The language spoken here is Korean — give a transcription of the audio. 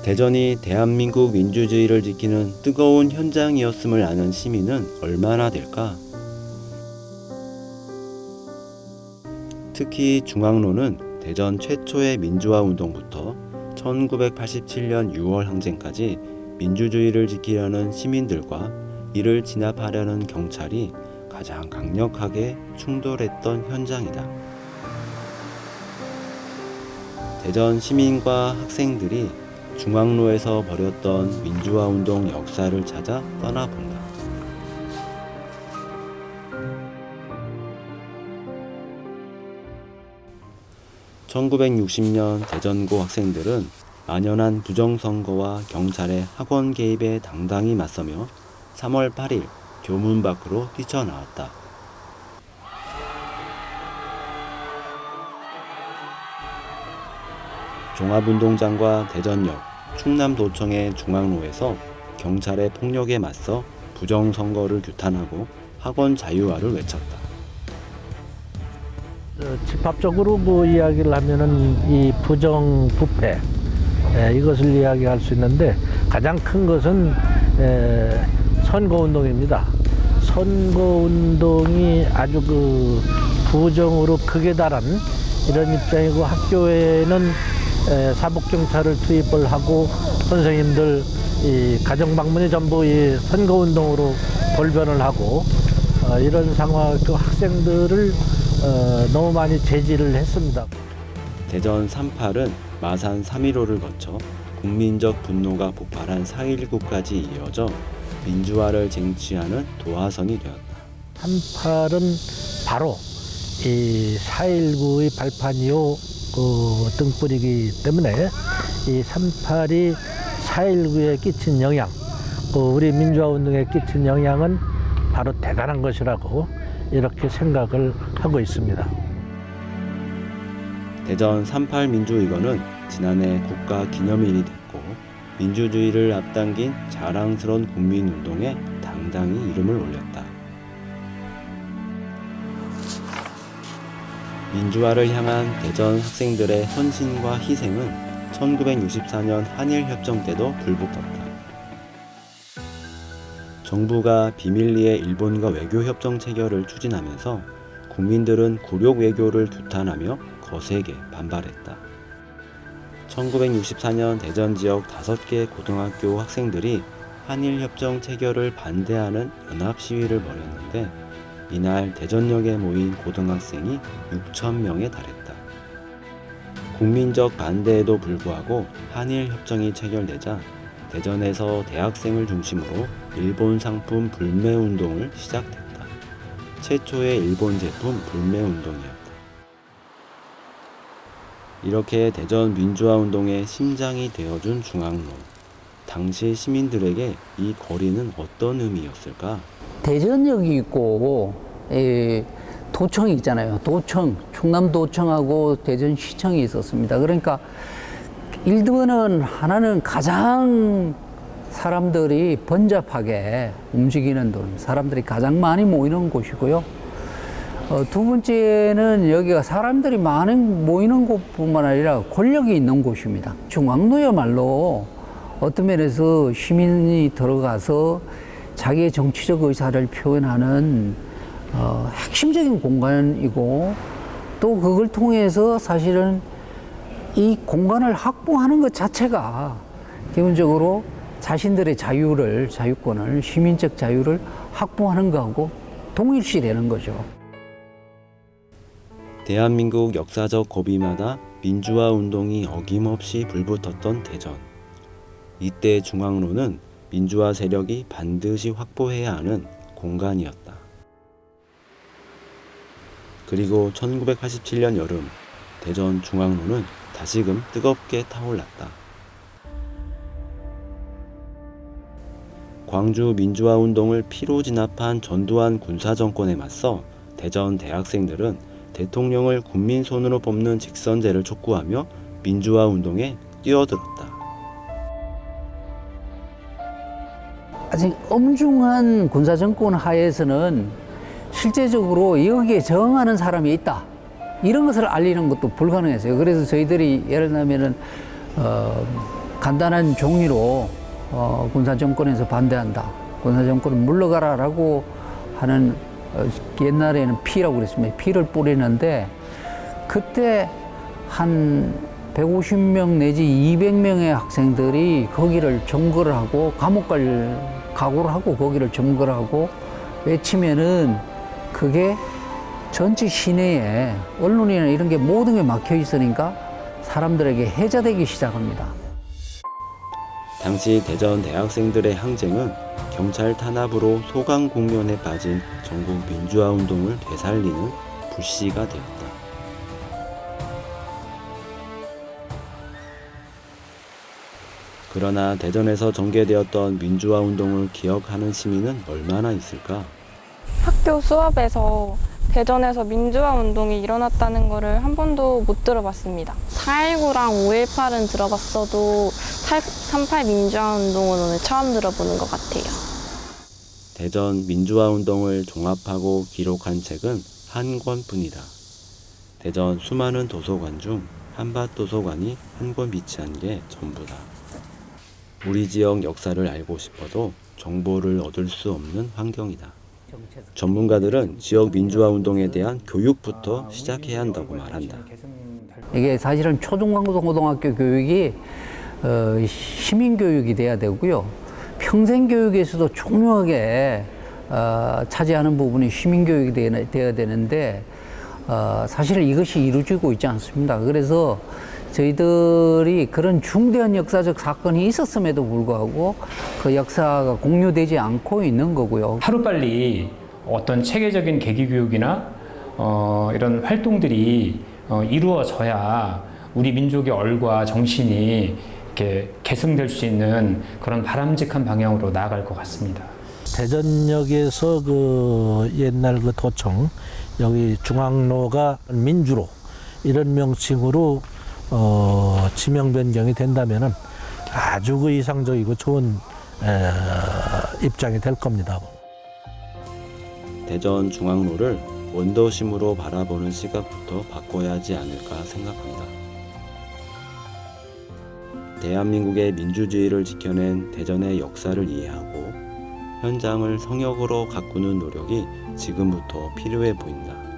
대전이 대한민국 민주주의를 지키는 뜨거운 현장이었음을 아는 시민은 얼마나 될까? 특히 중앙로는 대전 최초의 민주화 운동부터 1987년 6월 항쟁까지 민주주의를 지키려는 시민들과 이를 진압하려는 경찰이 가장 강력하게 충돌했던 현장이다. 대전 시민과 학생들이 중앙로에서 벌였던 민주화 운동 역사를 찾아 떠나본다. (1960년) 대전고 학생들은 만연한 부정선거와 경찰의 학원 개입에 당당히 맞서며 3월 8일 교문 밖으로 뛰쳐나왔다. 종합운동장과 대전역, 충남도청의 중앙로에서 경찰의 폭력에 맞서 부정선거를 규탄하고 학원 자유화를 외쳤다. 집합적으로 이야기를 하면은 이 부정부패 이것을 이야기할 수 있는데 가장 큰 것은 선거운동입니다. 선거운동이 아주 부정으로 극에 달한 이런 입장이고 학교에는 사복경찰을 투입을 하고 선생님들 이 가정방문이 전부 이 선거운동으로 돌변을 하고 이런 상황 그 학생들을 너무 많이 제지를 했습니다. 대전 3.8은 마산 3.15를 거쳐 국민적 분노가 폭발한 4.19까지 이어져 민주화를 쟁취하는 도화선이 되었다. 3.8은 바로 이 4.19의 발판이요 등불이기 때문에 이 3.8이 4.19에 끼친 영향, 우리 민주화 운동에 끼친 영향은 바로 대단한 것이라고 이렇게 생각을 하고 있습니다. 대전 3.8 민주의거는 지난해 국가기념일이 됐고 민주주의를 앞당긴 자랑스러운 국민운동에 당당히 이름을 올렸다. 민주화를 향한 대전 학생들의 헌신과 희생은 1964년 한일협정 때도 불붙었다. 정부가 비밀리에 일본과 외교협정 체결을 추진하면서 국민들은 굴욕 외교를 규탄하며 거세게 반발했다. 1964년 대전 지역 5개 고등학교 학생들이 한일협정 체결을 반대하는 연합 시위를 벌였는데 이날 대전역에 모인 고등학생이 6,000명에 달했다. 국민적 반대에도 불구하고 한일협정이 체결되자 대전에서 대학생을 중심으로 일본 상품 불매 운동을 시작됐다. 최초의 일본 제품 불매 운동이었다. 이렇게 대전 민주화 운동의 심장이 되어준 중앙로. 당시 시민들에게 이 거리는 어떤 의미였을까? 대전역이 있고 도청이 있잖아요. 도청, 충남도청하고 대전시청이 있었습니다. 그러니까 1번은 하나는 가장 사람들이 번잡하게 움직이는 돈, 사람들이 가장 많이 모이는 곳이고요. 두 번째는 여기가 사람들이 많이 모이는 곳뿐만 아니라 권력이 있는 곳입니다. 중앙로야말로 어떤 면에서 시민이 들어가서 자기의 정치적 의사를 표현하는 핵심적인 공간이고 또 그걸 통해서 사실은 이 공간을 확보하는 것 자체가 기본적으로 자신들의 자유권을, 시민적 자유를 확보하는 것하고 동일시되는 거죠. 대한민국 역사적 고비마다 민주화 운동이 어김없이 불붙었던 대전. 이때 중앙로는 민주화 세력이 반드시 확보해야 하는 공간이었다. 그리고 1987년 여름, 대전 중앙로는 다시금 뜨겁게 타올랐다. 광주 민주화 운동을 피로 진압한 전두환 군사정권에 맞서 대전 대학생들은 대통령을 국민 손으로 뽑는 직선제를 촉구하며 민주화 운동에 뛰어들었다. 아직 엄중한 군사정권 하에서는 실제적으로 여기에 저항하는 사람이 있다. 이런 것을 알리는 것도 불가능했어요. 그래서 저희들이 예를 들면은 간단한 종이로 군사정권에서 반대한다. 군사정권은 물러가라라고 하는 옛날에는 피라고 그랬습니다. 피를 뿌리는데 그때 한 150명 내지 200명의 학생들이 거기를 점거를 하고 감옥 갈 각오를 하고 거기를 점거를 하고 외치면은 그게 전체 시내에 언론이나 이런 게 모든 게 막혀 있으니까 사람들에게 해자되기 시작합니다. 당시 대전 대학생들의 항쟁은 경찰 탄압으로 소강 국면에 빠진 전국 민주화 운동을 되살리는 불씨가 되었다. 그러나 대전에서 전개되었던 민주화 운동을 기억하는 시민은 얼마나 있을까? 학교 수업에서 대전에서 민주화 운동이 일어났다는 거를 한 번도 못 들어봤습니다. 4.19랑 5.18은 들어봤어도 3.8 민주화 운동은 오늘 처음 들어보는 것 같아요. 대전 민주화 운동을 종합하고 기록한 책은 한 권뿐이다. 대전 수많은 도서관 중 한밭도서관이 한 권 비치한 게 전부다. 우리 지역 역사를 알고 싶어도 정보를 얻을 수 없는 환경이다. 전문가들은 지역 민주화 운동에 대한 교육부터 시작해야 한다고 말한다. 이게 사실은 초중고등학교 교육이 시민교육이 돼야 되고요. 평생교육에서도 중요하게 차지하는 부분이 시민교육이 돼야 되는데 사실 이것이 이루어지고 있지 않습니다. 그래서 저희들이 그런 중대한 역사적 사건이 있었음에도 불구하고 그 역사가 공유되지 않고 있는 거고요. 하루빨리 어떤 체계적인 계기교육이나 이런 활동들이 이루어져야 우리 민족의 얼과 정신이 이렇게 계승될 수 있는 그런 바람직한 방향으로 나아갈 것 같습니다. 대전역에서 그 옛날 그 도청, 여기 중앙로가 민주로 이런 명칭으로 지명 변경이 된다면은 아주 그 이상적이고 좋은 입장이 될 겁니다. 대전 중앙로를 원더심으로 바라보는 시각부터 바꿔야 하지 않을까 생각합니다. 대한민국의 민주주의를 지켜낸 대전의 역사를 이해하고 현장을 성역으로 가꾸는 노력이 지금부터 필요해 보인다.